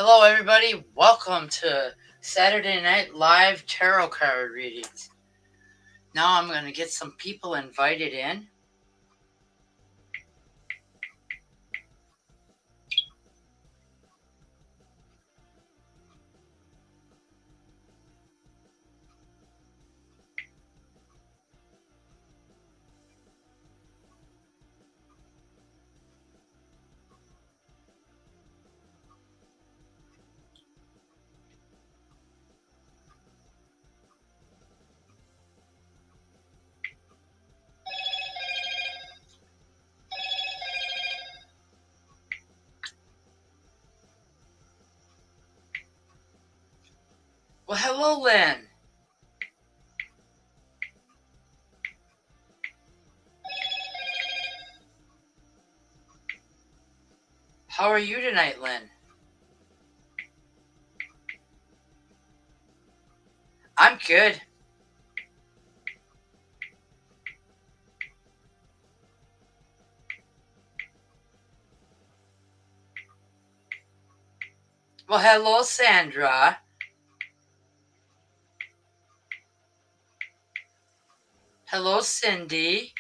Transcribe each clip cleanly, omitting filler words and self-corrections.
Hello, everybody. Welcome to Saturday Night Live Tarot Card Readings. Now I'm going to get some people invited in. Well, hello, Lynn. How are you tonight, Lynn? I'm good. Well, hello, Sandra. Hello, Cindy.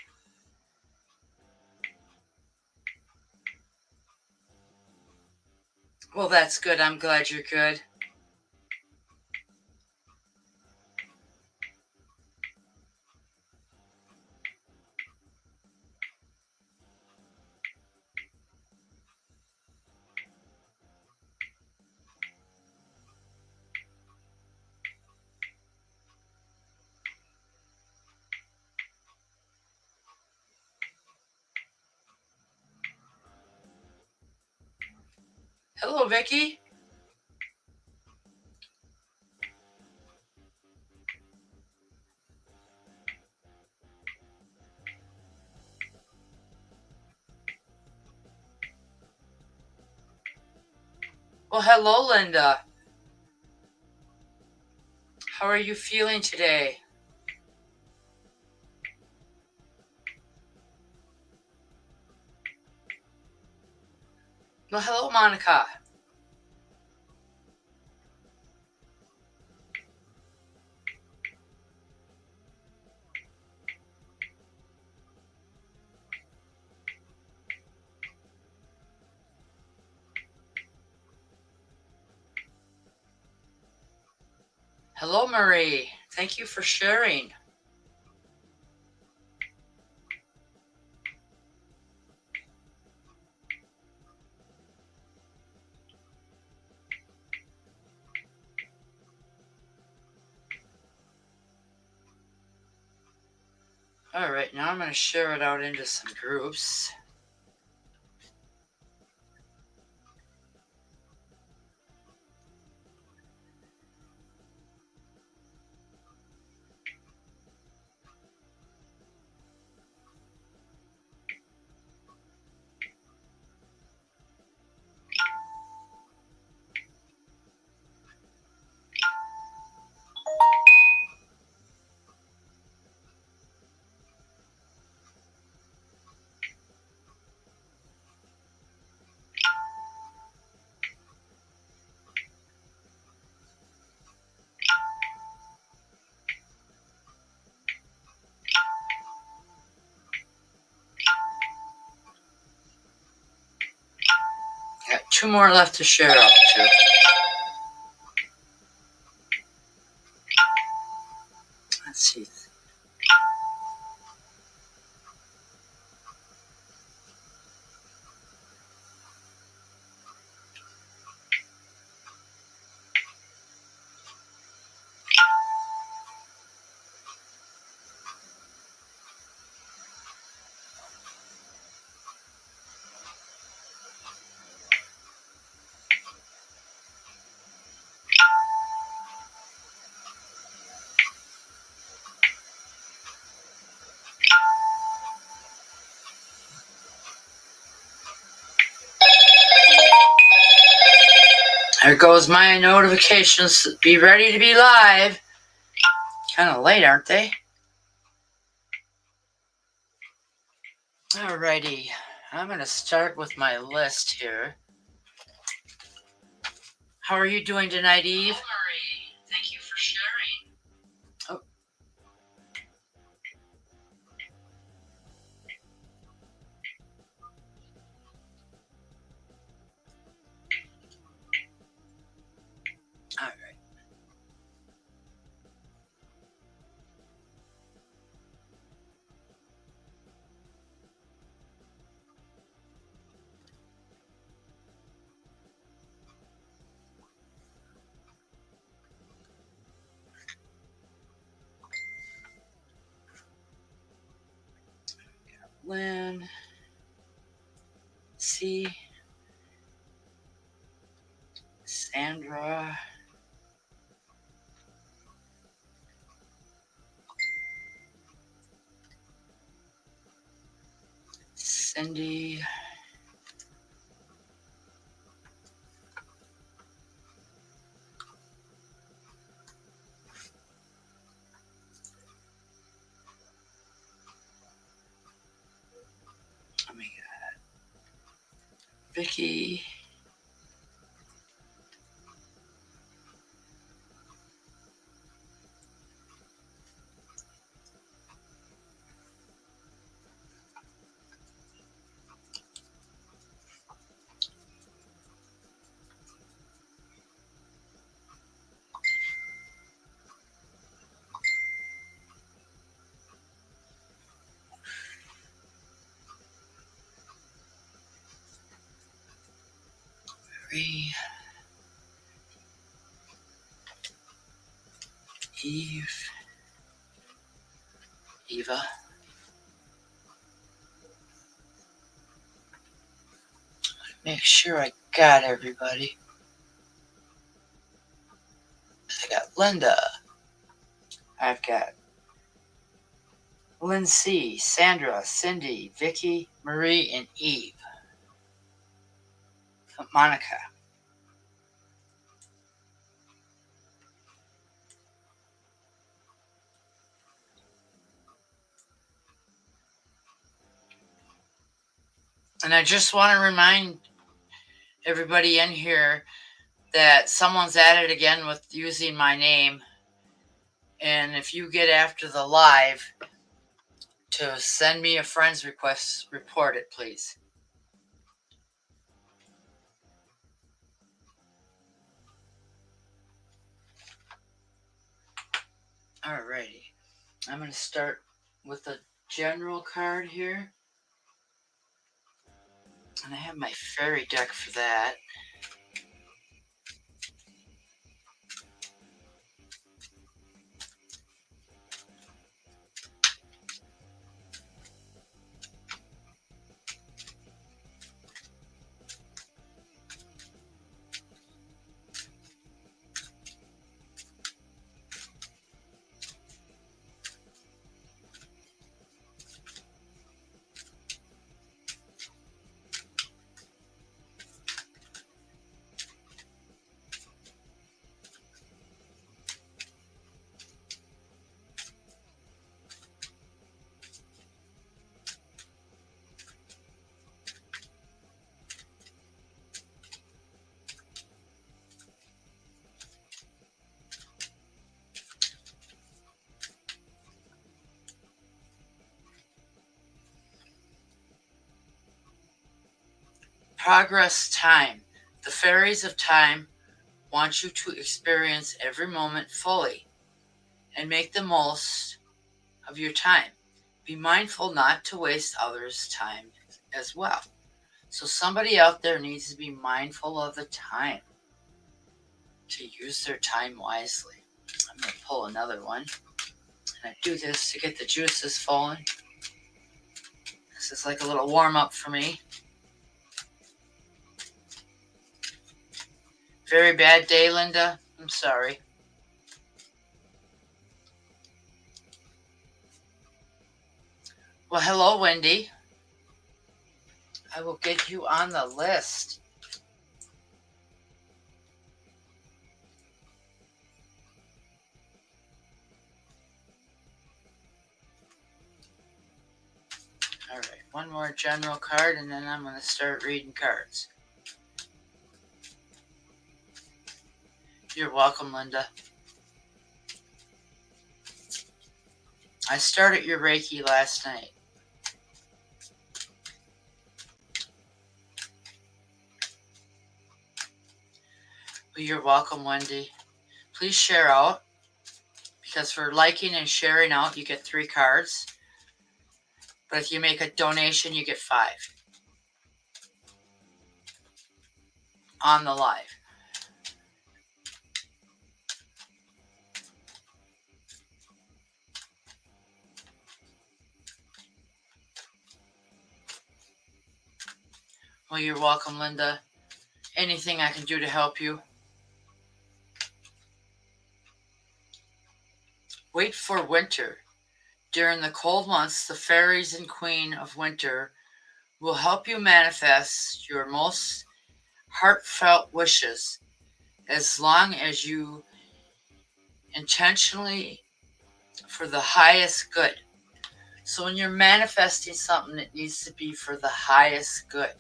Well, that's good. I'm glad you're good. Hello, Vicky. Well, hello, Linda. How are you feeling today? Well, hello, Monica. Hello, Marie. Thank you for sharing. All right, now I'm going to share it out into some groups. Got two more left to share out to. Let's see. There goes my notifications. Be ready to be live. Kind of late, aren't they? Alrighty. I'm going to start with my list here. How are you doing tonight, Eve? Hello, Marie. Thank you for sharing. Oh. All right. Lynn. C. Sandra. Cindy. Oh my God. Vicky. Marie. Eve. Eva. Make sure I got everybody. I got Linda. I've got Lindsay, Sandra, Cindy, Vicky, Marie, and Eve. Monica. And I just want to remind everybody in here that someone's at it again with using my name. And if you get after the live to send me a friend's request, report it, please. Alrighty. I'm going to start with a general card here. And I have my fairy deck for that. Progress time. The fairies of time want you to experience every moment fully and make the most of your time. Be mindful not to waste others' time as well. So somebody out there needs to be mindful of the time, to use their time wisely. I'm going to pull another one. And I do this to get the juices flowing. This is like a little warm up for me. Very bad day, Linda. I'm sorry. Well, hello, Wendy. I will get you on the list. All right, one more general card, and then I'm going to start reading cards. You're welcome, Linda. I started your Reiki last night. Well, you're welcome, Wendy. Please share out, because for liking and sharing out, you get 3 cards. But if you make a donation, you get 5 on the live. Well, you're welcome, Linda. Anything I can do to help you? Wait for winter. During the cold months, the fairies and queen of winter will help you manifest your most heartfelt wishes as long as you intentionally for the highest good. So when you're manifesting something, it needs to be for the highest good.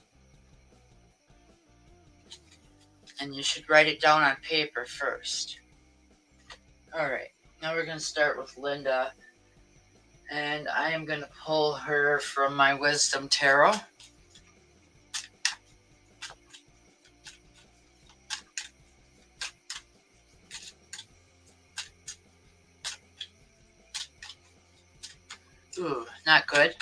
And you should write it down on paper first. All right, now we're going to start with Linda. And I am going to pull her from my Wisdom Tarot. Ooh, not good.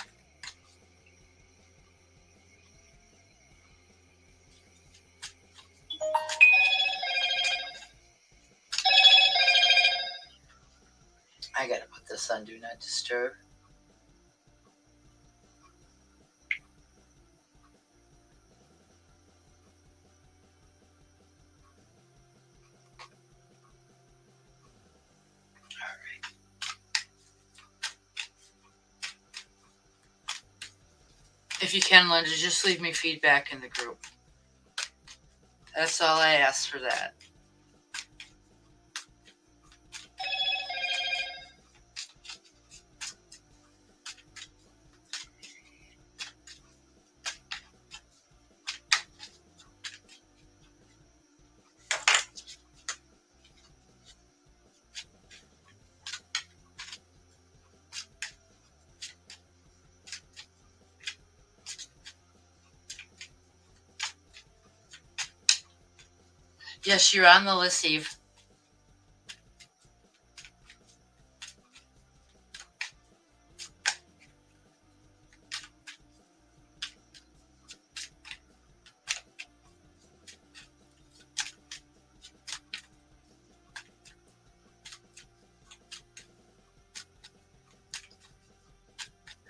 I gotta put this on Do Not Disturb. Alright. If you can, Linda, just leave me feedback in the group. That's all I ask for that. Yes, you're on the list, Eve.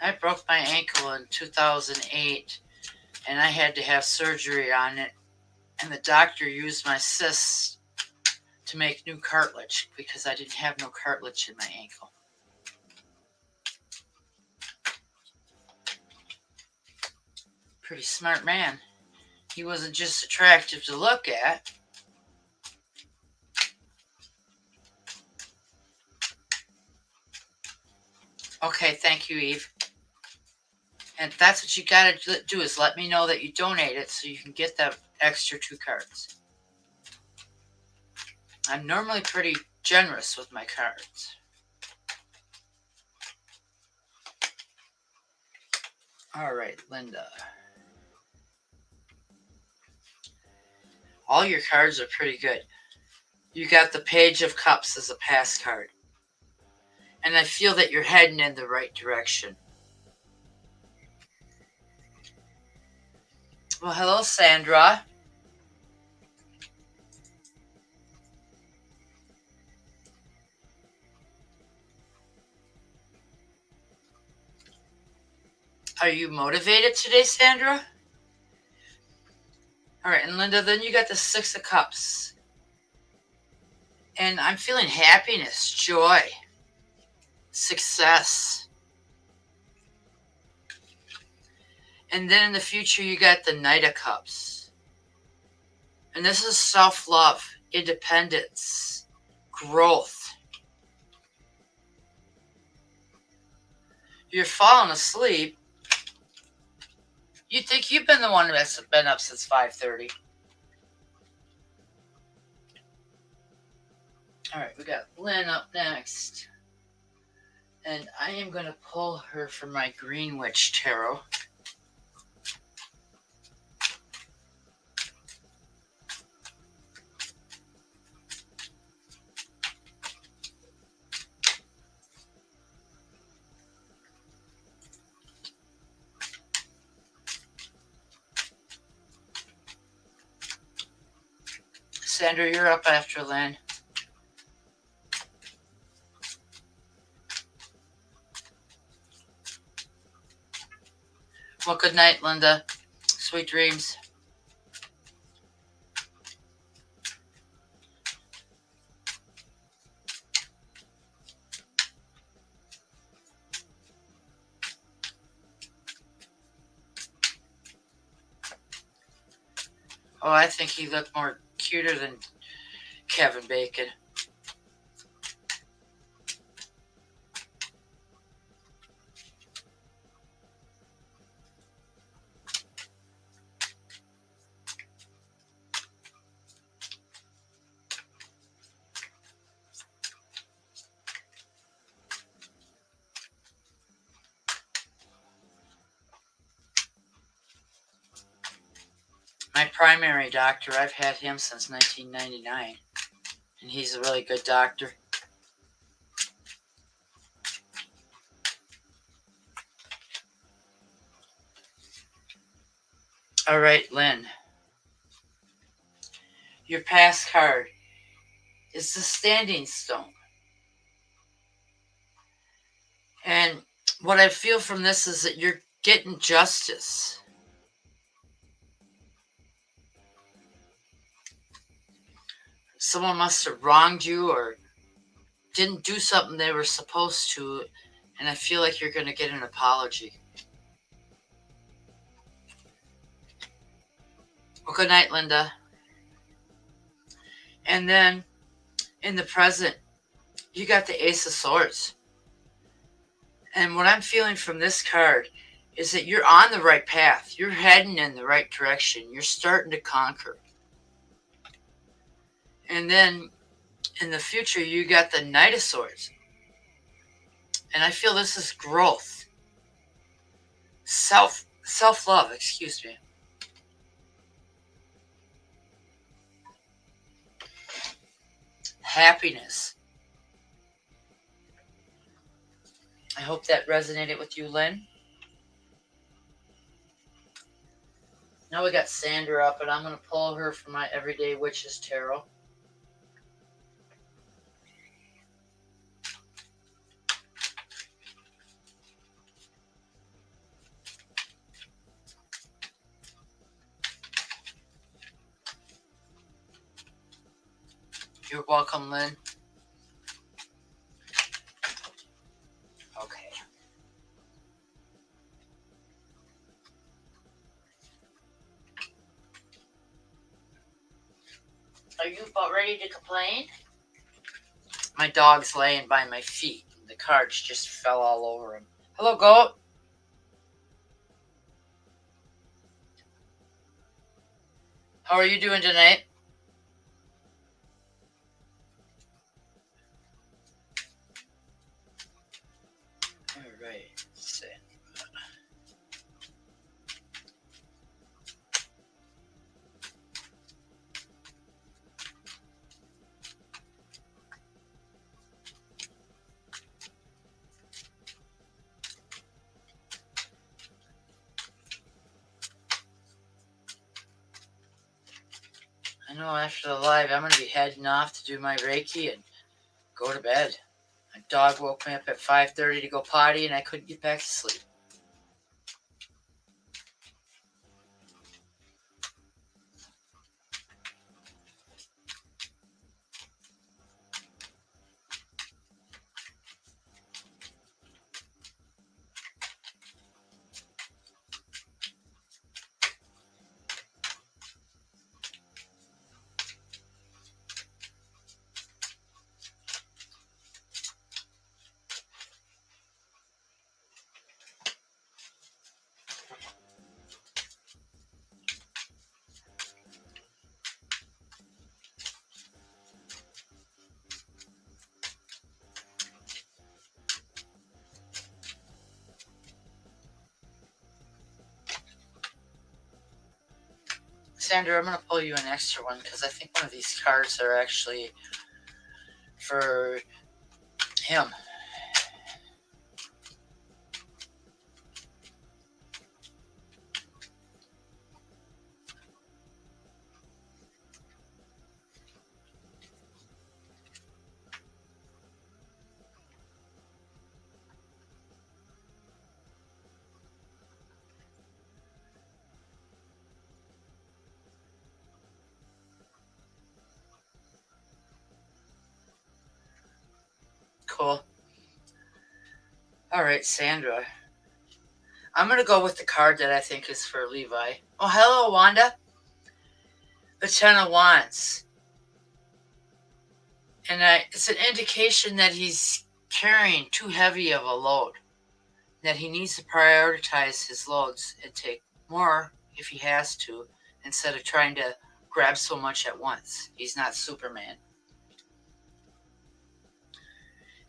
I broke my ankle in 2008, and I had to have surgery on it. And the doctor used my cysts to make new cartilage because I didn't have no cartilage in my ankle. Pretty smart man. He wasn't just attractive to look at. Okay, thank you, Eve. And that's what you gotta do, is let me know that you donated so you can get that extra 2 cards. I'm normally pretty generous with my cards. All right, Linda. All your cards are pretty good. You got the Page of Cups as a pass card. And I feel that you're heading in the right direction. Well, hello, Sandra. Are you motivated today, Sandra? All right, and Linda, then you got the 6 of Cups. And I'm feeling happiness, joy, success. And then in the future, you got the Knight of Cups. And this is self-love, independence, growth. You're falling asleep. You think you've been the one that's been up since 5:30. All right, we got Lynn up next. And I am going to pull her from my Greenwich Tarot. Sandra, you're up after Lynn. Well, good night, Linda. Sweet dreams. Oh, I think he looked more cuter than Kevin Bacon. My primary doctor, I've had him since 1999, and he's a really good doctor. All right, Lynn. Your past card is the Standing Stone. And what I feel from this is that you're getting justice. Someone must have wronged you or didn't do something they were supposed to, and I feel like you're going to get an apology. Well, good night, Linda. And then in the present, you got the Ace of Swords. And what I'm feeling from this card is that you're on the right path. You're heading in the right direction. You're starting to conquer. And then in the future, you got the Knight of Swords. And I feel this is growth. Self-love, excuse me. Happiness. I hope that resonated with you, Lynn. Now we got Sandra up, and I'm going to pull her from my Everyday Witches Tarot. You're welcome, Lynn. Okay. Are you about ready to complain? My dog's laying by my feet. The cards just fell all over him. Hello, goat. How are you doing tonight? All right. Let's see. I know after the live, I'm going to be heading off to do my Reiki and go to bed. My dog woke me up at 5:30 to go potty, and I couldn't get back to sleep. Sandra, I'm going to pull you an extra one because I think one of these cards are actually for him. Cool. All right, Sandra. I'm going to go with the card that I think is for Levi. Oh, hello, Wanda. The Ten of Wands. And it's an indication that he's carrying too heavy of a load, that he needs to prioritize his loads and take more if he has to, instead of trying to grab so much at once. He's not Superman.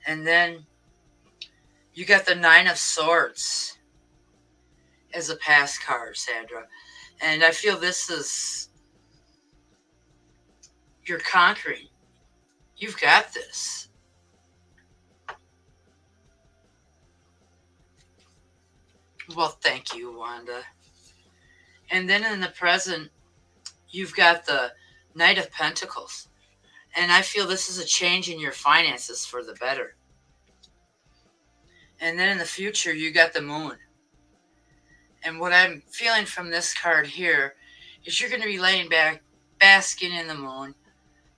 And then you got the Nine of Swords as a pass card, Sandra. And I feel this is, you're conquering. You've got this. Well, thank you, Wanda. And then in the present, you've got the Knight of Pentacles. And I feel this is a change in your finances for the better. And then in the future, you got the Moon. And what I'm feeling from this card here is you're going to be laying back, basking in the moon.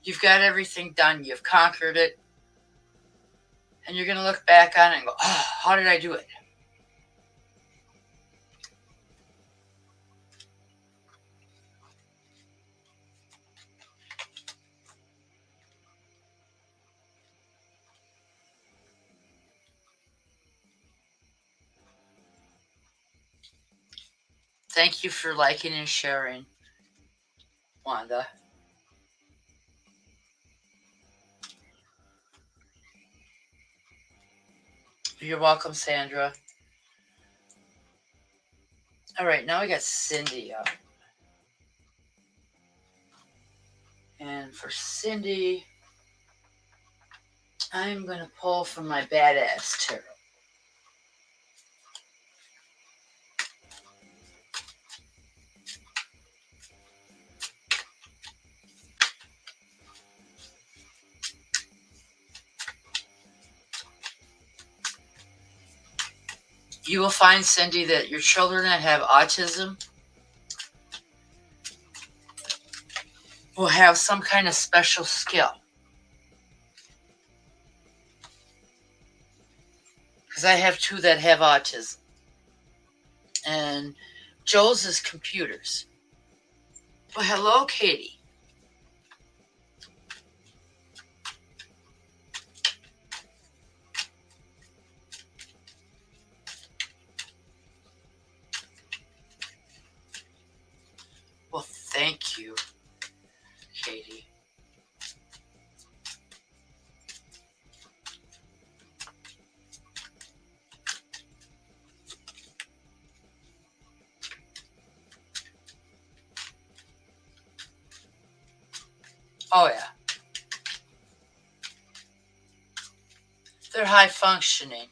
You've got everything done. You've conquered it. And you're going to look back on it and go, oh, how did I do it? Thank you for liking and sharing, Wanda. You're welcome, Sandra. All right, now we got Cindy up. And for Cindy, I'm going to pull from my Badass Tarot. You will find, Cindy, that your children that have autism will have some kind of special skill. Because I have two that have autism. And Joe's is computers. Well, hello, Katie. Well, thank you, Katie. Oh, yeah. They're high functioning.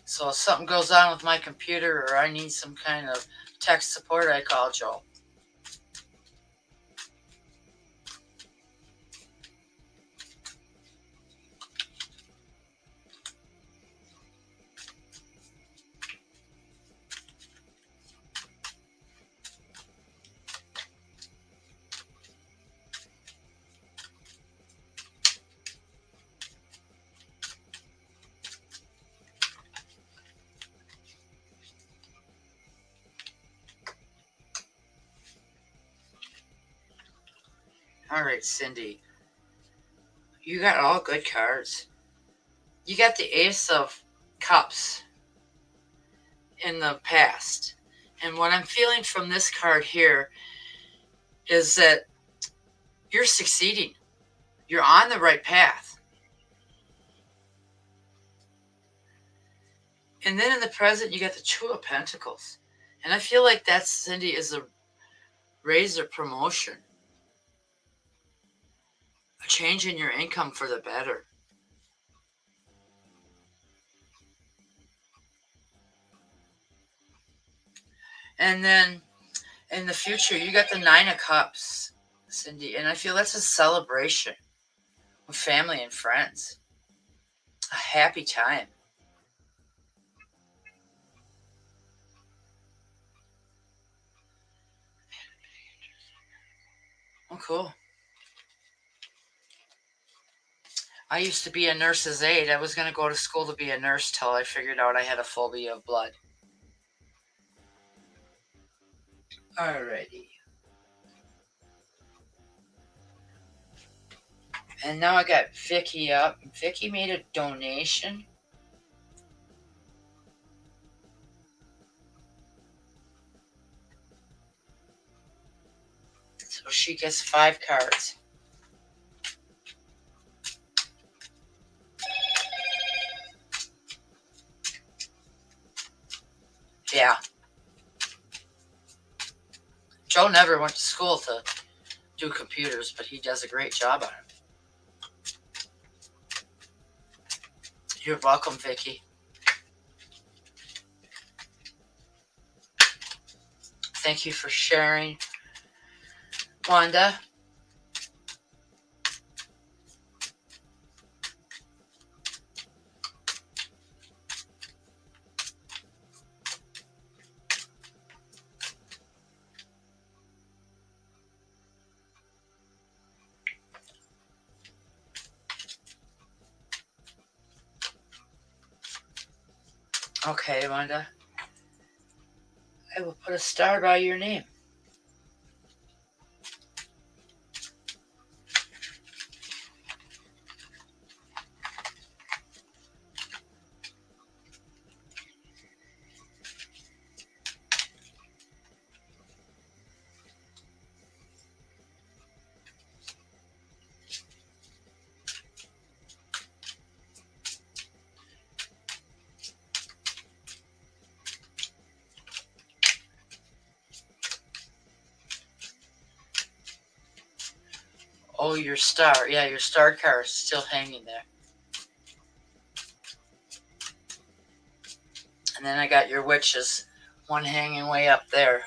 So if something goes on with my computer or I need some kind of tech support, I call Joe. All right, Cindy. You got all good cards. You got the Ace of Cups in the past. And what I'm feeling from this card here is that you're succeeding. You're on the right path. And then in the present, you got the Two of Pentacles. And I feel like that, Cindy, is a raise or promotion. A change in your income for the better. And then in the future, you got the Nine of Cups, Cindy. And I feel that's a celebration with family and friends. A happy time. Oh, cool. I used to be a nurse's aide. I was going to go to school to be a nurse till I figured out I had a phobia of blood. Alrighty. And now I got Vicky up. Vicky made a donation. So she gets 5 cards. Yeah. Joe never went to school to do computers, but he does a great job on it. You're welcome, Vicky. Thank you for sharing, Wanda. Okay, Wanda. I will put a star by your name. Oh, your star. Yeah, your star card is still hanging there. And then I got your witches, one hanging way up there.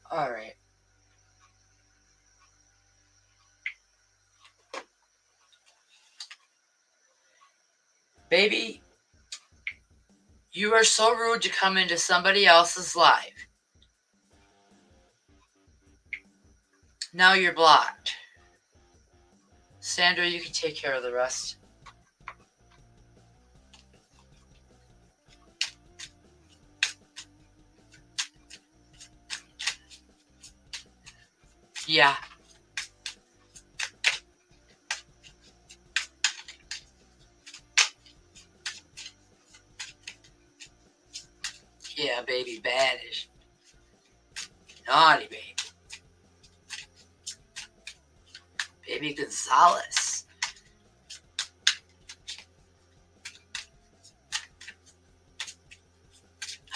All right. Baby, you are so rude to come into somebody else's life. Now you're blocked. Sandra, you can take care of the rest. Yeah. Yeah, baby, badish. Naughty baby. Baby Gonzalez.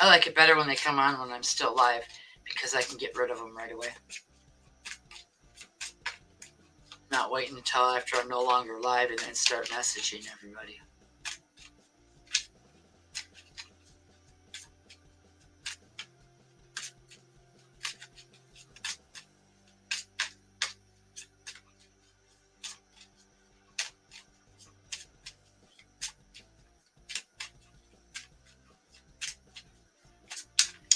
I like it better when they come on when I'm still live because I can get rid of them right away. Not waiting until after I'm no longer live and then start messaging everybody.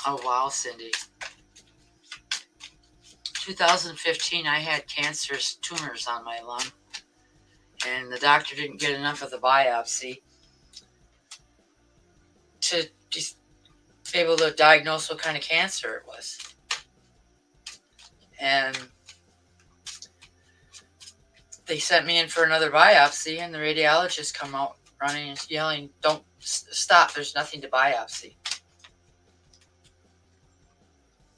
Oh, wow, Cindy. 2015, I had cancerous tumors on my lung, and the doctor didn't get enough of the biopsy to just be able to diagnose what kind of cancer it was. And they sent me in for another biopsy, and the radiologist come out running and yelling, "Don't stop, there's nothing to biopsy."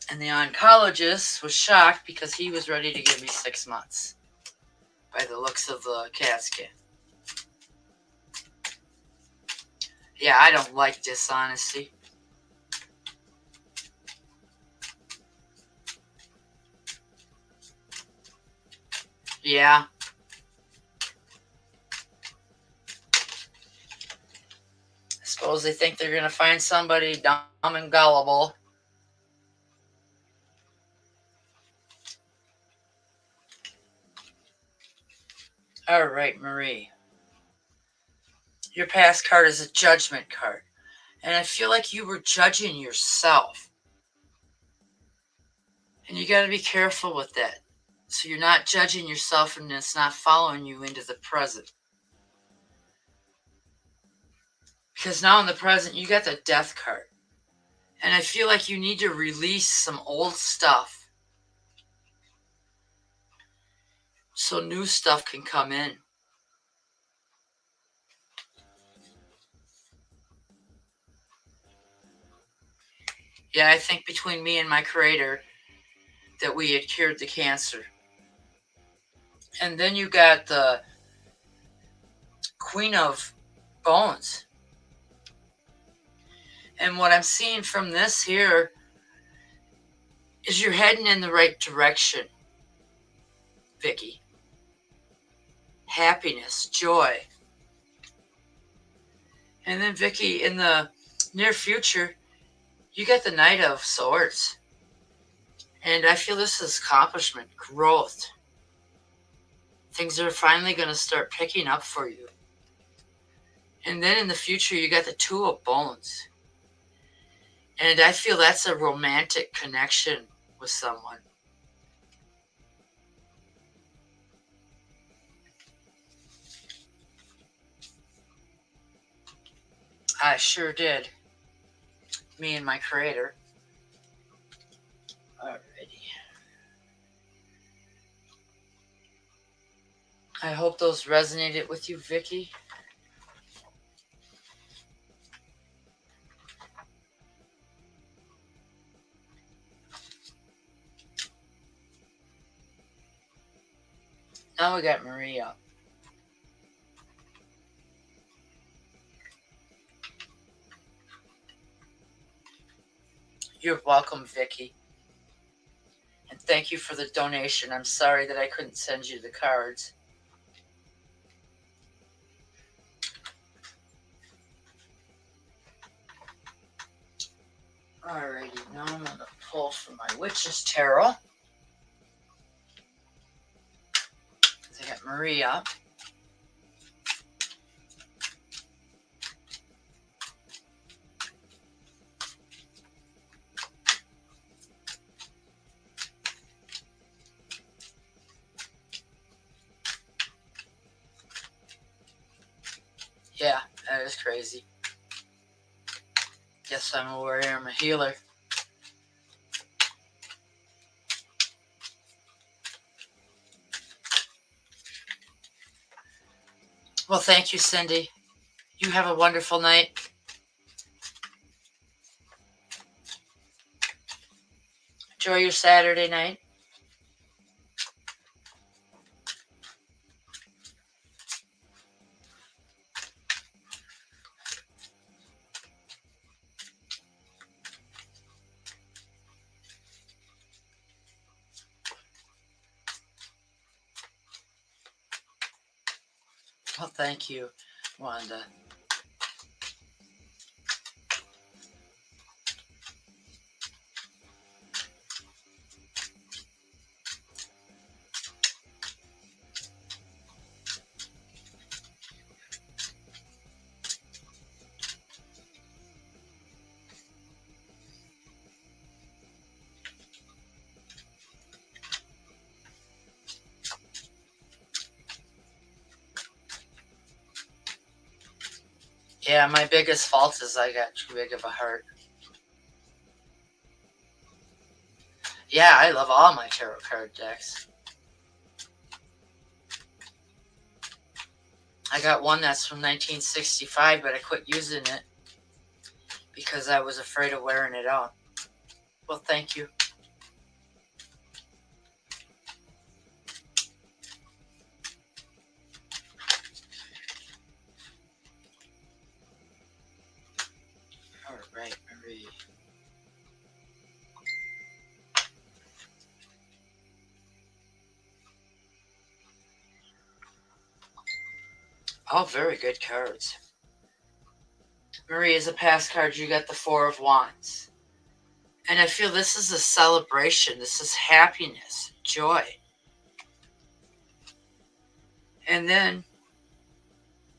And the oncologist was shocked because he was ready to give me 6 months by the looks of the CAT scan. Yeah, I don't like dishonesty. Yeah. I suppose they think they're going to find somebody dumb and gullible. All right, Marie. Your past card is a judgment card. And I feel like you were judging yourself. And you got to be careful with that. So you're not judging yourself and it's not following you into the present. Because now in the present, you got the death card. And I feel like you need to release some old stuff so new stuff can come in. Yeah, I think between me and my creator that we had cured the cancer. And then you got the Queen of Bones. And what I'm seeing from this here is you're heading in the right direction, Vicky. Happiness, joy. And then, Vicky, in the near future, you get the Knight of Swords. And I feel this is accomplishment, growth. Things are finally going to start picking up for you. And then in the future, you got the Two of Bones. And I feel that's a romantic connection with someone. I sure did. Me and my creator. Alrighty. I hope those resonated with you, Vicky. Now we got Maria. You're welcome, Vicky. And thank you for the donation. I'm sorry that I couldn't send you the cards. Alrighty, now I'm going to pull from my Witch's Tarot. I got Maria. Yeah, that is crazy. Yes, I'm a warrior. I'm a healer. Well, thank you, Cindy. You have a wonderful night. Enjoy your Saturday night. Well, thank you, Wanda. Yeah, my biggest fault is I got too big of a heart. Yeah, I love all my tarot card decks. I got one that's from 1965, but I quit using it because I was afraid of wearing it out. Well, thank you. All right, Marie. All very good cards. Marie, as a past card, you got the Four of Wands. And I feel this is a celebration. This is happiness, joy. And then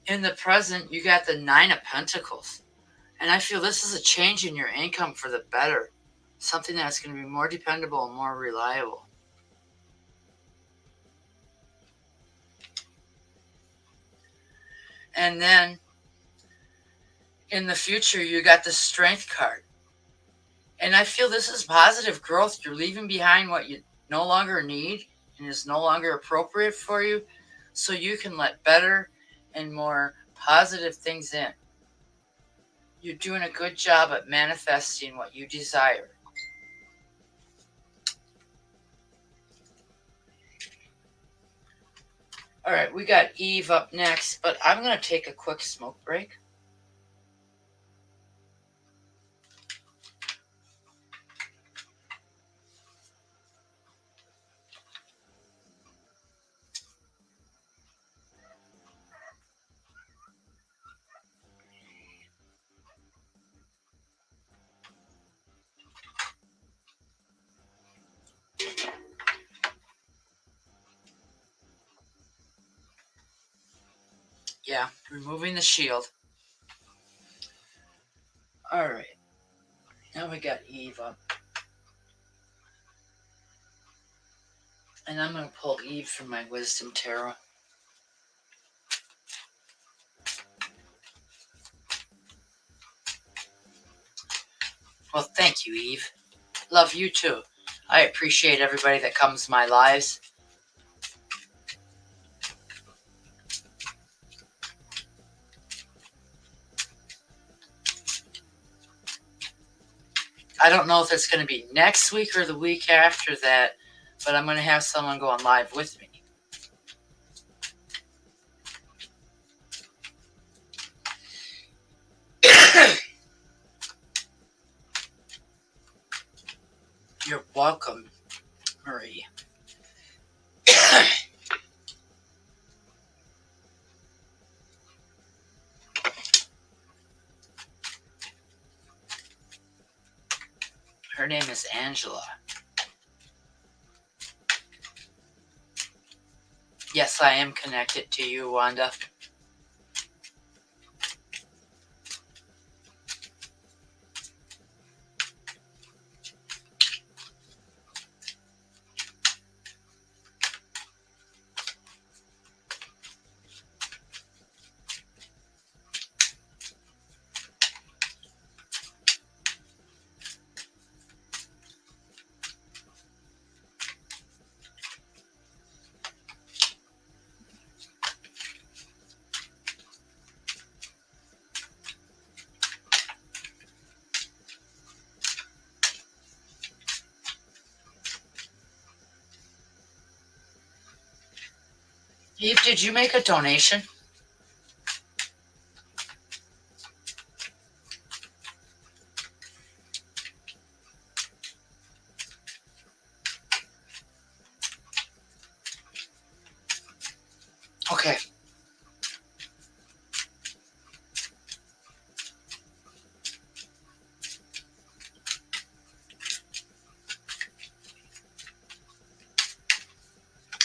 in the present, you got the Nine of Pentacles. And I feel this is a change in your income for the better. Something that's going to be more dependable and more reliable. And then in the future, you got the Strength card. And I feel this is positive growth. You're leaving behind what you no longer need and is no longer appropriate for you, so you can let better and more positive things in. You're doing a good job at manifesting what you desire. All right, we got Eve up next, but I'm going to take a quick smoke break. Yeah, removing the shield. All right, now we got Eve up. And I'm going to pull Eve from my Wisdom Tarot. Well, thank you, Eve. Love you too. I appreciate everybody that comes to my lives. I don't know if it's going to be next week or the week after that, but I'm going to have someone go on live with me. You're welcome, Marie. Her name is Angela. Yes, I am connected to you, Wanda. Eve, did you make a donation? Okay.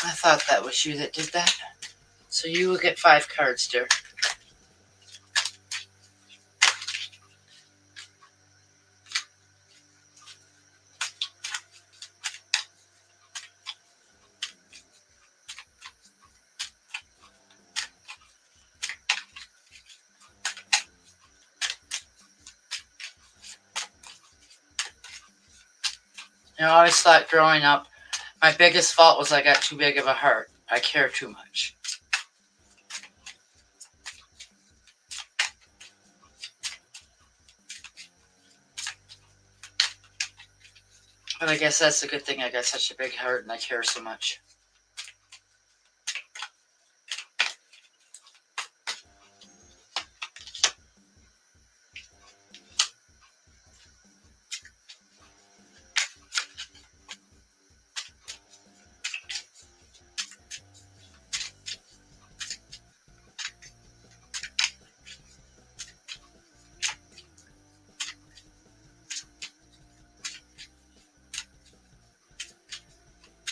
I thought that was you that did that. So you will get 5 cards, dear. I always thought growing up, my biggest fault was I got too big of a heart. I care too much. But I guess that's a good thing I got such a big heart and I care so much.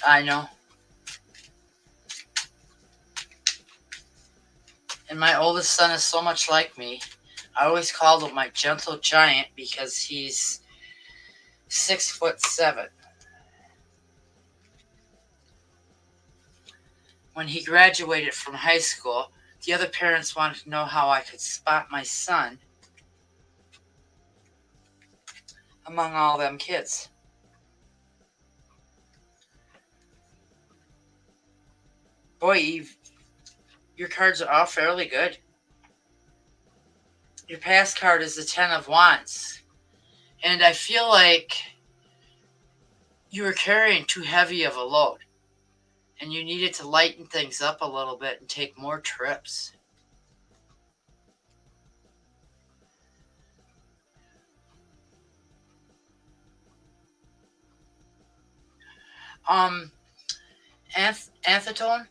I know. And my oldest son is so much like me. I always called him my gentle giant because he's 6'7". When he graduated from high school, the other parents wanted to know how I could spot my son among all them kids. Boy, Eve, your cards are all fairly good. Your past card is the Ten of Wands. And I feel like you were carrying too heavy of a load. And you needed to lighten things up a little bit and take more trips. Anthetone,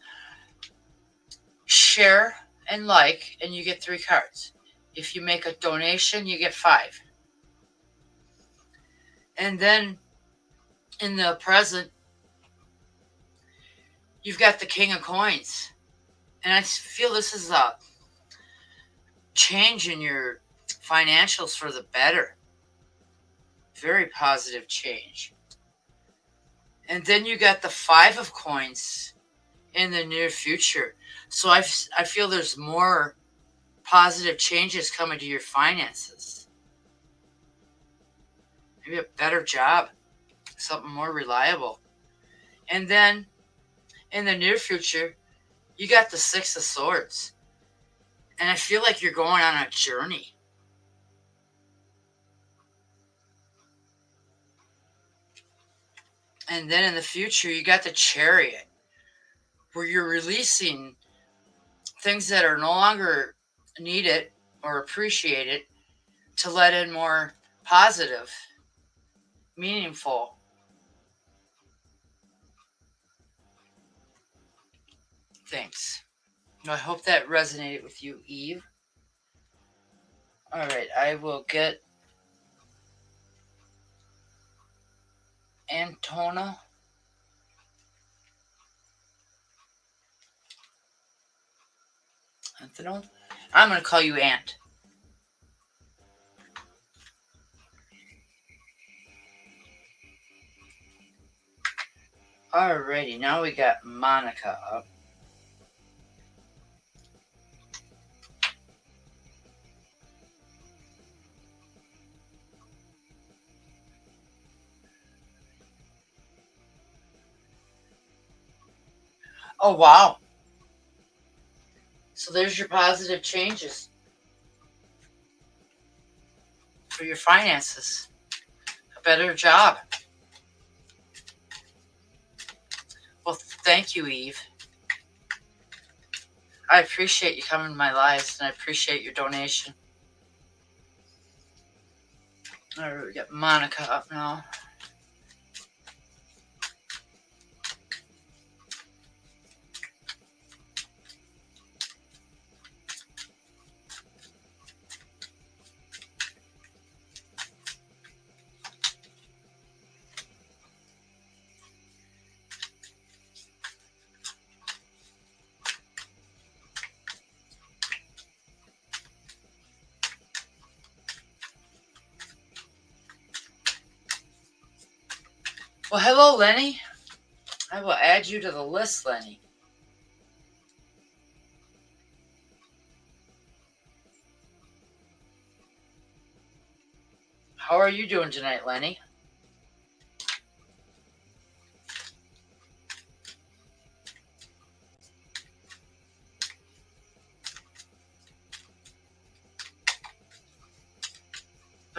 share and like, and you get 3 cards. If you make a donation, you get 5. And then in the present, you've got the King of Coins. And I feel this is a change in your financials for the better. Very positive change. And then you got the 5 of Coins in the near future. So I feel there's more positive changes coming to your finances. Maybe a better job, something more reliable. And then in the near future, you got the 6 of Swords. And I feel like you're going on a journey. And then in the future, you got the Chariot, where you're releasing things that are no longer needed or appreciated to let in more positive, meaningful things. I hope that resonated with you, Eve. All right, I will get Antona. Anthony? I'm going to call you Ant. Alrighty, now we got Monica up. Oh, wow. So there's your positive changes for your finances. A better job. Well, thank you, Eve. I appreciate you coming to my lives, and I appreciate your donation. All right, we got Monica up now. Well, hello, Lenny. I will add you to the list, Lenny. How are you doing tonight, Lenny?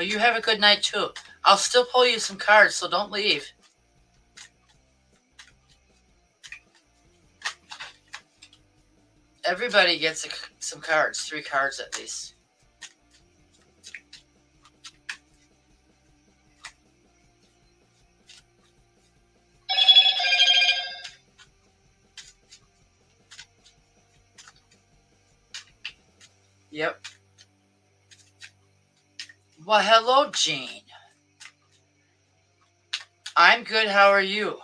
But you have a good night too. I'll still pull you some cards, so don't leave. Everybody gets some cards, 3 cards at least. Yep. Well, hello, Jean. I'm good. How are you?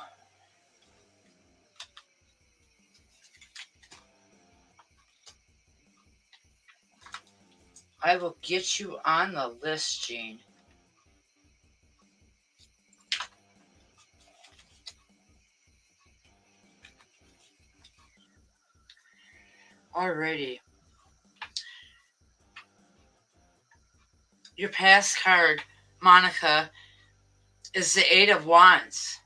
I will get you on the list, Jean. Alrighty. Your past card, Monica, is the 8 of Wands.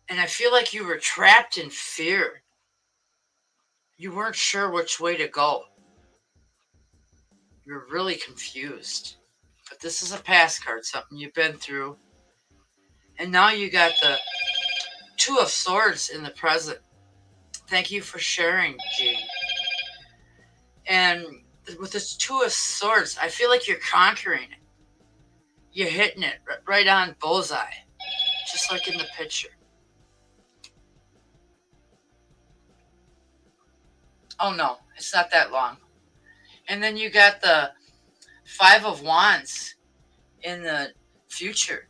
And I feel like you were trapped in fear. You weren't sure which way to go. You're really confused. But this is a past card, something you've been through. And now you got the 2 of Swords in the present. Thank you for sharing, Jean. And with this 2 of Swords, I feel like you're conquering it. You're hitting it right on bullseye, just like in the picture. Oh no, it's not that long. And then you got the 5 of Wands in the future.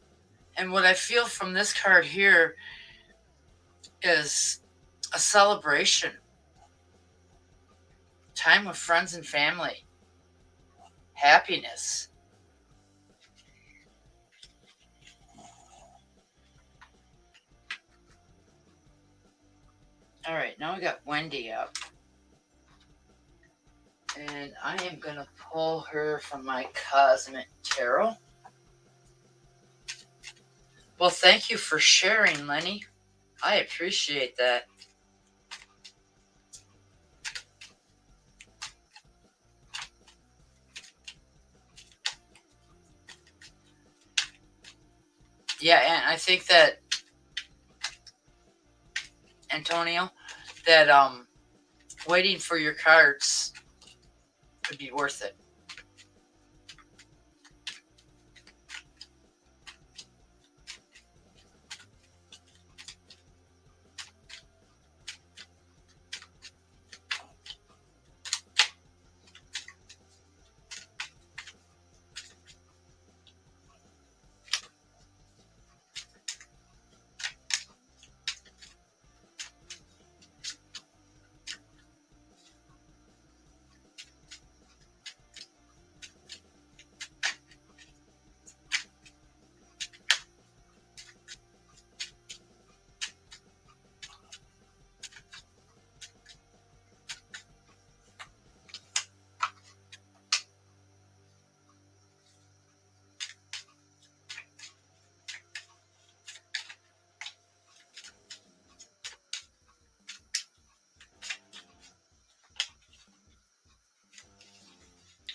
And what I feel from this card here is a celebration. Time with friends and family. Happiness. All right, now we got Wendy up. And I am going to pull her from my Cosmic Tarot. Well, thank you for sharing, Lenny. I appreciate that. Yeah, and I think that, Antonio, that waiting for your cards would be worth it.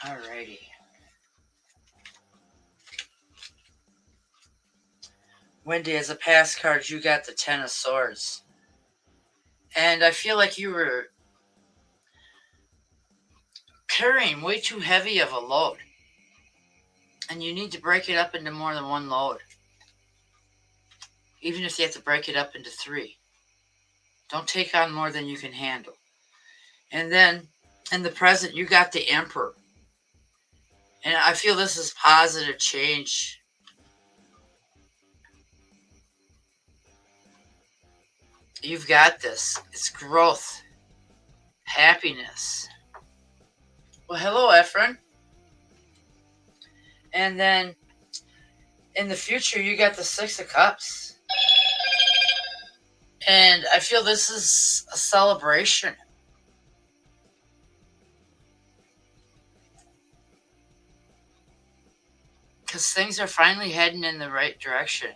Alrighty. Wendy, as a past card, you got the 10 of Swords. And I feel like you were carrying way too heavy of a load. And you need to break it up into more than one load. Even if you have to break it up into 3. Don't take on more than you can handle. And then, in the present, you got the Emperor. And I feel this is positive change. You've got this. It's growth. Happiness. Well, hello, Ephraim. And then, in the future, you got the 6 of Cups. And I feel this is a celebration. Because things are finally heading in the right direction.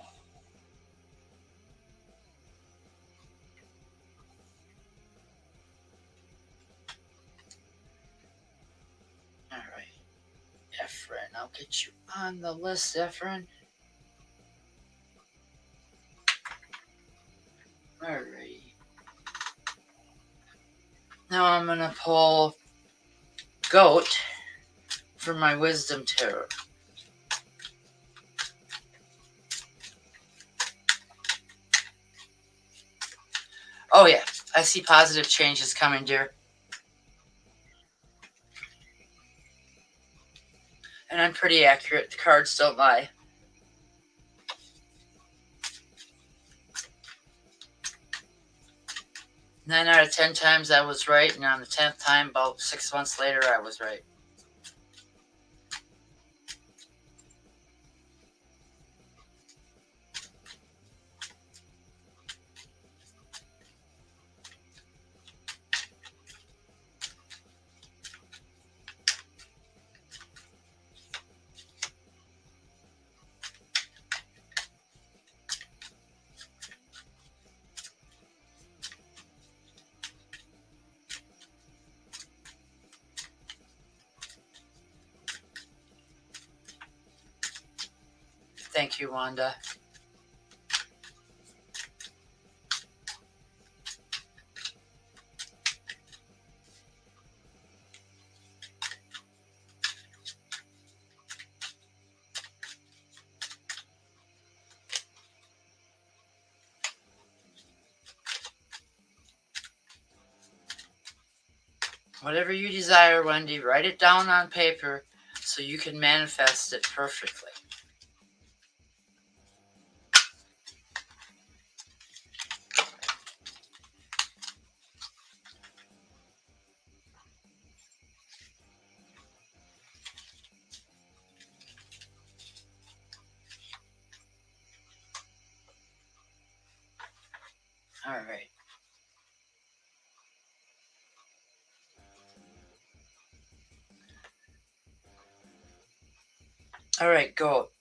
Alright. Ephraim, now I'll get you on the list, Zephyrin. Alrighty. Now I'm going to pull Goat for my Wisdom Tarot. Oh yeah, I see positive changes coming, dear. And I'm pretty accurate. The cards don't lie. 9 out of 10 times I was right, and on the 10th time, about 6 months later, I was right. Thank you, Wanda. Whatever you desire, Wendy, write it down on paper so you can manifest it perfectly. All right. All right, Goat.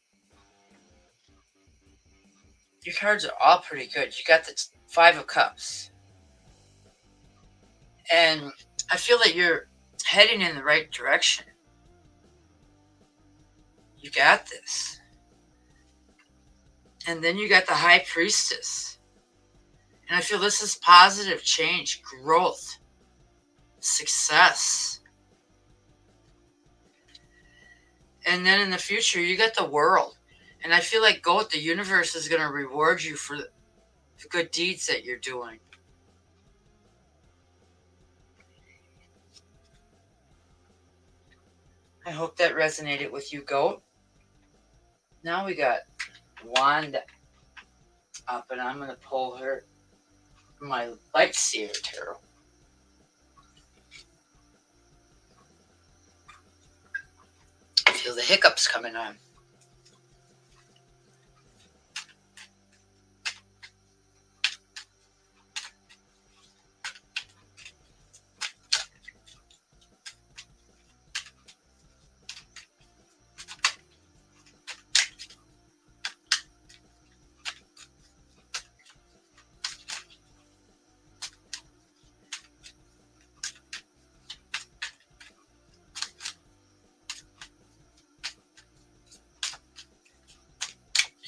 Your cards are all pretty good. You got the 5 of Cups. And I feel that you're heading in the right direction. You got this. And then you got the High Priestess. And I feel this is positive change, growth, success. And then in the future, you got the World. And I feel like, Goat, the universe is going to reward you for the good deeds that you're doing. I hope that resonated with you, Goat. Now we got Wanda up, and I'm going to pull her from my Light Seer Tarot. I feel the hiccups coming on.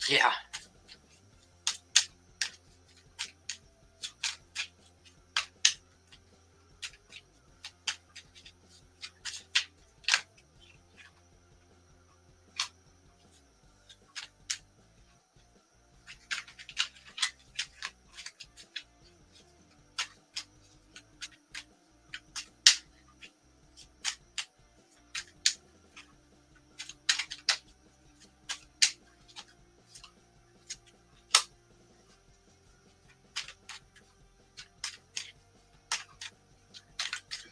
Yeah.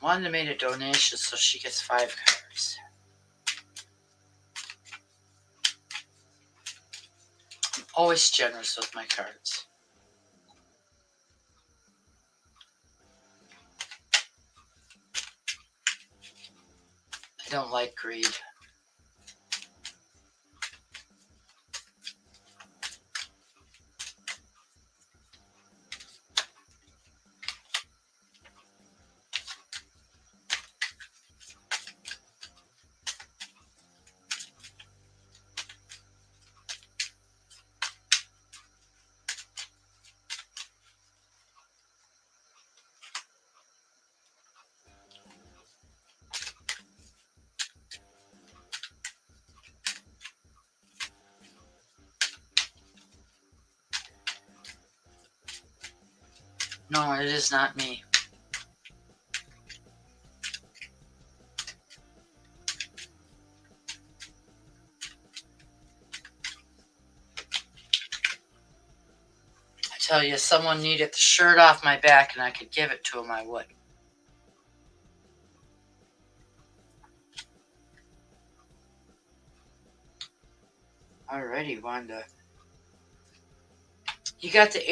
Wanda made a donation, so she gets 5 cards. I'm always generous with my cards. I don't like greed. No, it is not me. I tell you, if someone needed the shirt off my back and I could give it to him, I would. Alrighty, Wanda. You got the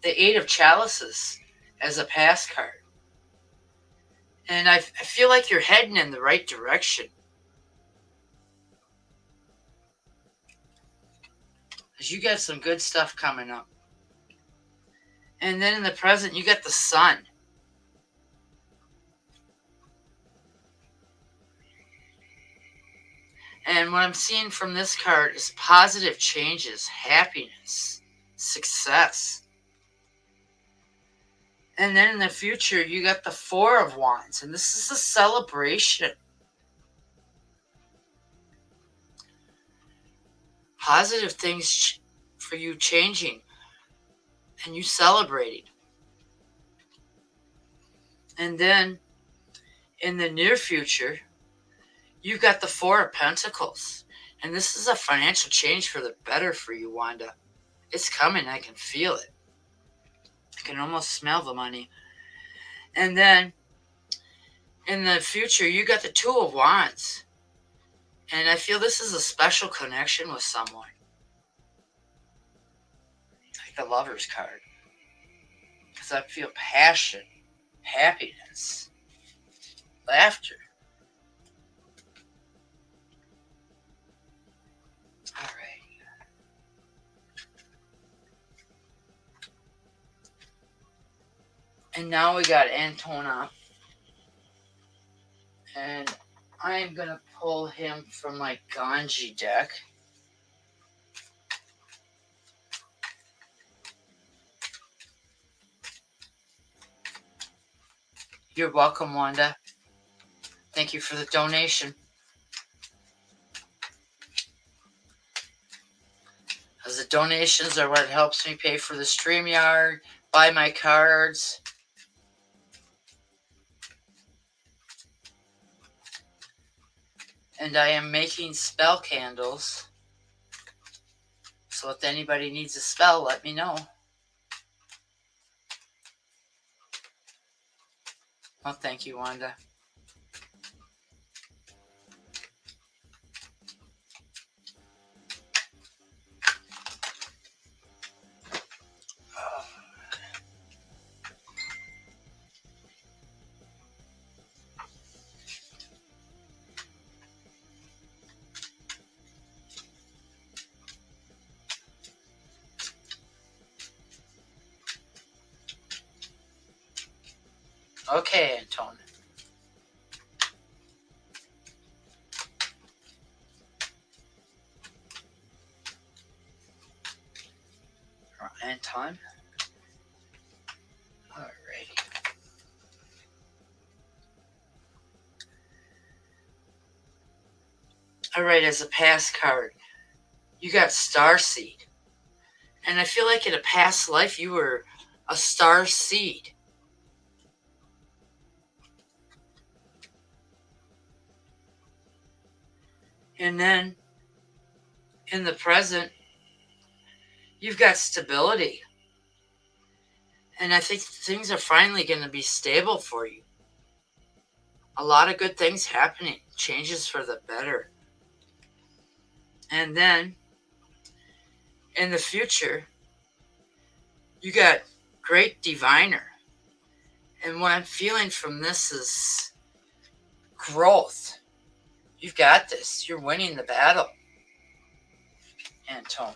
Eight of Chalices as a pass card. And I feel like you're heading in the right direction. Because you got some good stuff coming up. And then in the present, you got the Sun. And what I'm seeing from this card is positive changes, happiness, success. And then in the future, you got the Four of Wands. And this is a celebration. Positive things for you changing. And you celebrating. And then in the near future, you've got the Four of Pentacles. And this is a financial change for the better for you, Wanda. It's coming. I can feel it. I can almost smell the money. And then in the future, you got the Two of Wands. And I feel this is a special connection with someone. Like the Lover's card. Because I feel passion, happiness, laughter. All right. And now we got Antona. And I'm going to pull him from my Ganji deck. You're welcome, Wanda. Thank you for the donation. As the donations are what helps me pay for the StreamYard, buy my cards. And I am making spell candles. So if anybody needs a spell, let me know. Oh, thank you, Wanda. Okay, Antone. Anton. Alrighty. Alright, as a pass card, you got Starseed. And I feel like in a past life you were a star seed. And then in the present, you've got stability. And I think things are finally going to be stable for you. A lot of good things happening, changes for the better. And then in the future, you got Great Diviner. And what I'm feeling from this is growth. You've got this. You're winning the battle, Antone.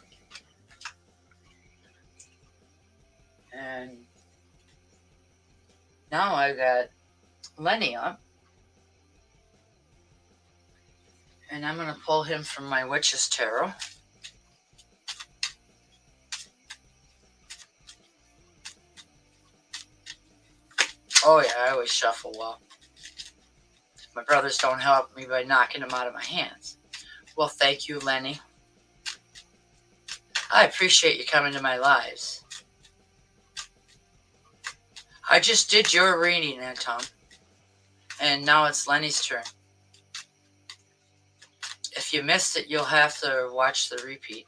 And now I got Lenny up. And I'm going to pull him from my Witch's Tarot. Oh yeah, I always shuffle well. My brothers don't help me by knocking them out of my hands. Well, thank you, Lenny. I appreciate you coming to my lives. I just did your reading, Anton. And now it's Lenny's turn. If you missed it, you'll have to watch the repeat.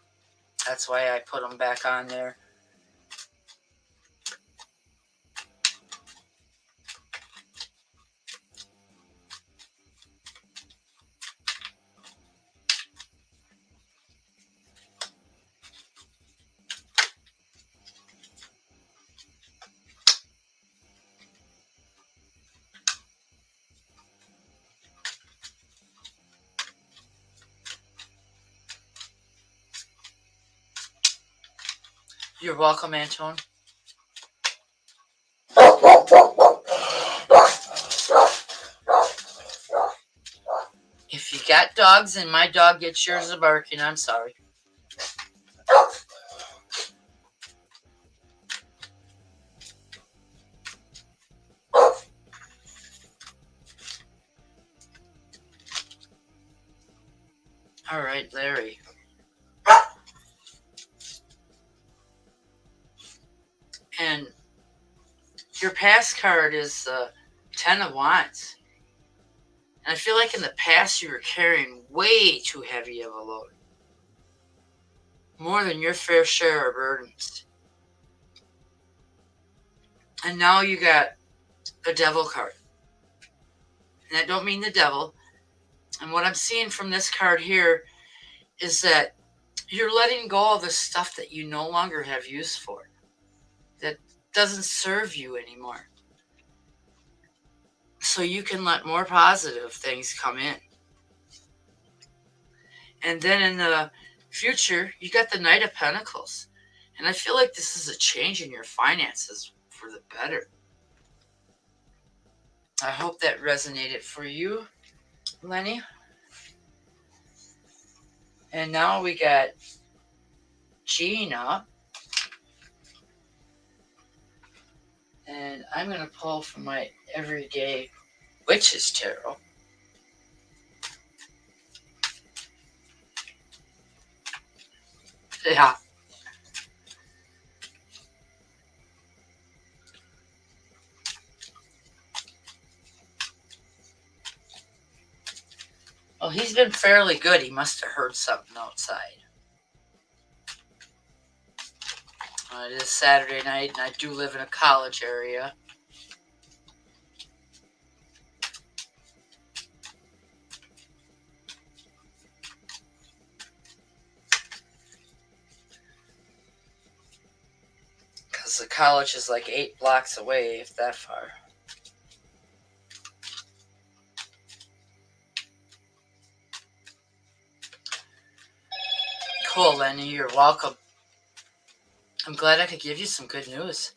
That's why I put them back on there. You're welcome, Anton. If you got dogs and my dog gets yours a barking, I'm sorry. All right, Larry. And your past card is the Ten of Wands. And I feel like in the past you were carrying way too heavy of a load. More than your fair share of burdens. And now you got the Devil card. And I don't mean the devil. And what I'm seeing from this card here is that you're letting go of the stuff that you no longer have use for. That doesn't serve you anymore. So you can let more positive things come in. And then in the future, you got the Knight of Pentacles. And I feel like this is a change in your finances for the better. I hope that resonated for you, Lenny. And now we got Jean up. And I'm going to pull from my Everyday Witches Tarot. Yeah. Well, he's been fairly good. He must have heard something outside. It is Saturday night, and I do live in a college area. Because the college is like 8 blocks away, if that far. Cool, Lenny. You're welcome. I'm glad I could give you some good news.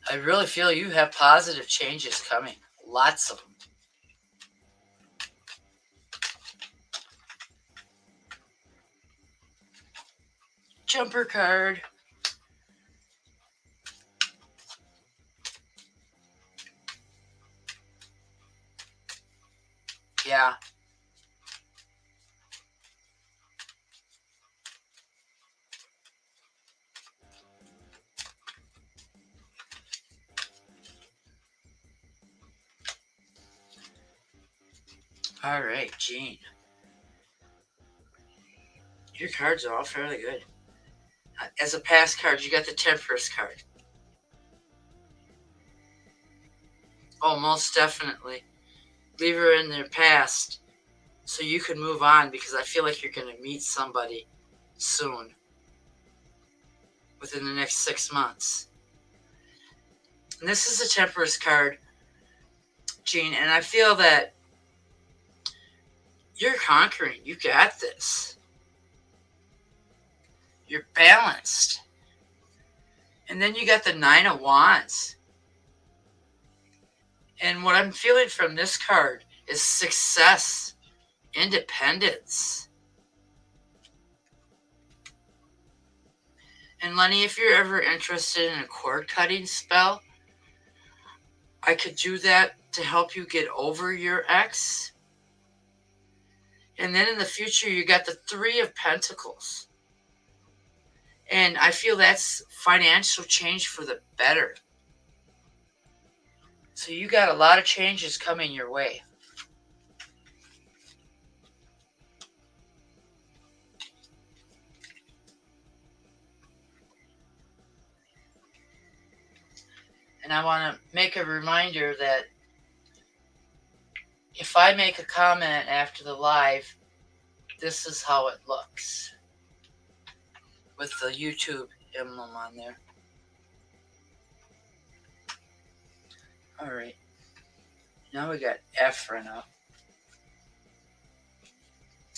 I really feel you have positive changes coming. Lots of them. Jumper card. Yeah. All right, Jean. Your cards are all fairly good. As a past card, you got the Temperance card. Oh, most definitely. Leave her in their past so you can move on, because I feel like you're going to meet somebody soon. Within the next 6 months. And this is a Temperance card, Jean, and I feel that you're conquering. You got this. You're balanced. And then you got the Nine of Wands. And what I'm feeling from this card is success, independence. And Lenny, if you're ever interested in a cord cutting spell, I could do that to help you get over your ex. And then in the future, you got the Three of Pentacles. And I feel that's financial change for the better. So you got a lot of changes coming your way. And I want to make a reminder that if I make a comment after the live, this is how it looks with the YouTube emblem on there. All right. Now we got Efren up.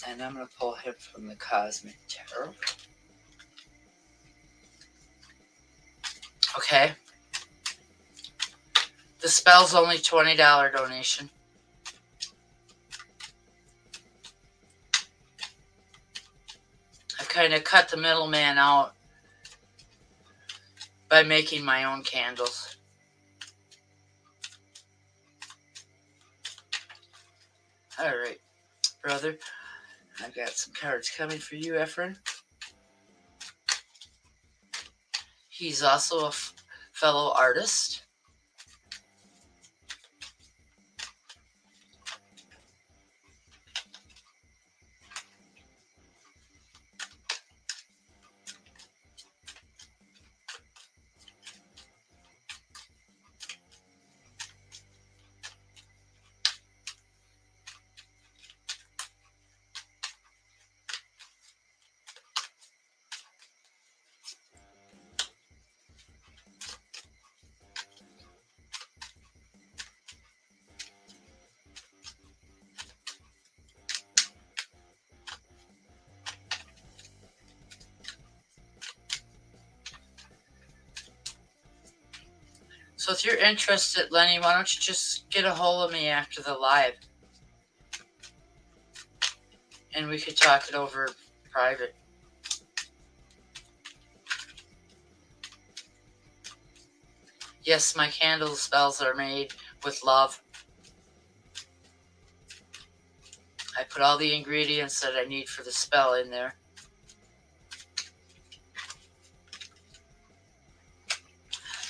And I'm going to pull him from the Cosmic Tarot. Okay. The spell's only $20 donation. I've kind of cut the middleman out by making my own candles. All right, brother. I've got some cards coming for you, Efren. He's also a fellow artist. So if you're interested, Lenny, why don't you just get a hold of me after the live? And we could talk it over private. Yes, my candle spells are made with love. I put all the ingredients that I need for the spell in there.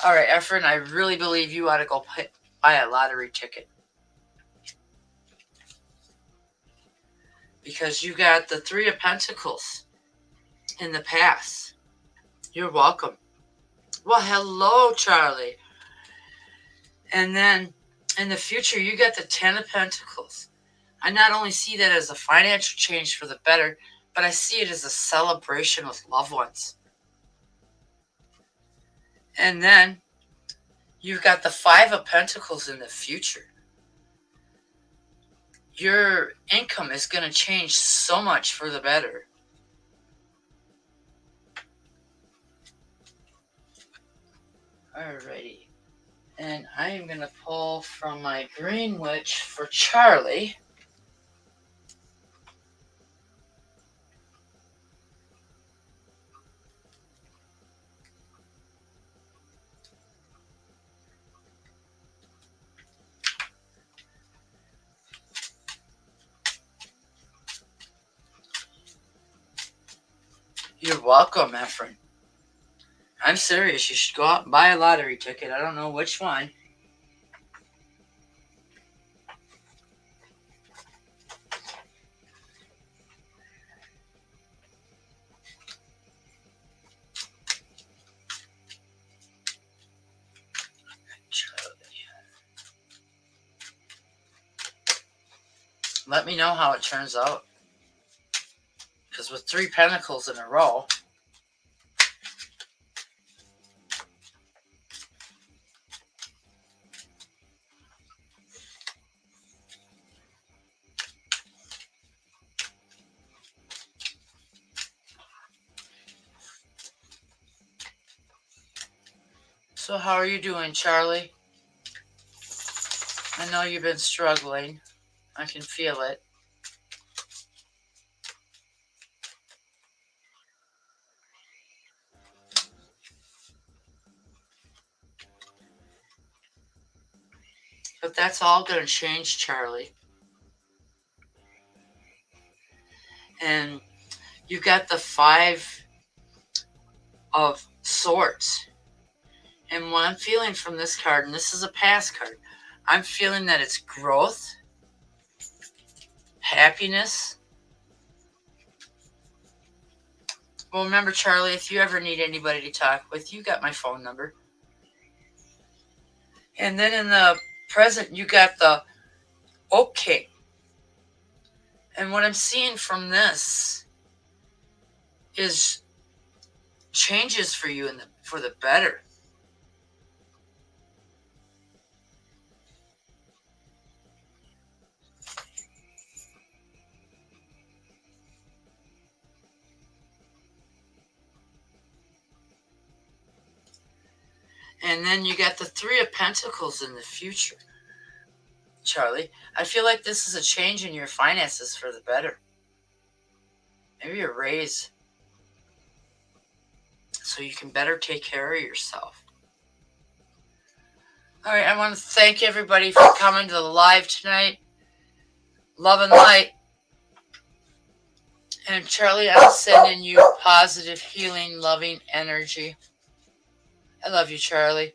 All right, Efren, I really believe you ought to go buy a lottery ticket. Because you got the Three of Pentacles in the past. You're welcome. Well, hello, Charlie. And then in the future, you got the Ten of Pentacles. I not only see that as a financial change for the better, but I see it as a celebration with loved ones. And then you've got the Five of Pentacles in the future. Your income is going to change so much for the better. Alrighty. And I am going to pull from my Green Witch for Charlie. You're welcome, Efren. I'm serious. You should go out and buy a lottery ticket. I don't know which one. Let me know how it turns out. Because with 3 Pentacles in a row, so how are you doing, Charlie? I know you've been struggling. I can feel it. But that's all going to change, Charlie. And you got the 5 of sorts. And what I'm feeling from this card, and this is a past card, I'm feeling that it's growth, happiness. Well, remember, Charlie, if you ever need anybody to talk with, you got my phone number. And then in the present, you got the Oak King. And what I'm seeing from this is changes for you for the better. And then you got the Three of Pentacles in the future. Charlie, I feel like this is a change in your finances for the better. Maybe a raise. So you can better take care of yourself. All right, I want to thank everybody for coming to the live tonight. Love and light. And Charlie, I'm sending you positive, healing, loving energy. I love you, Charlie.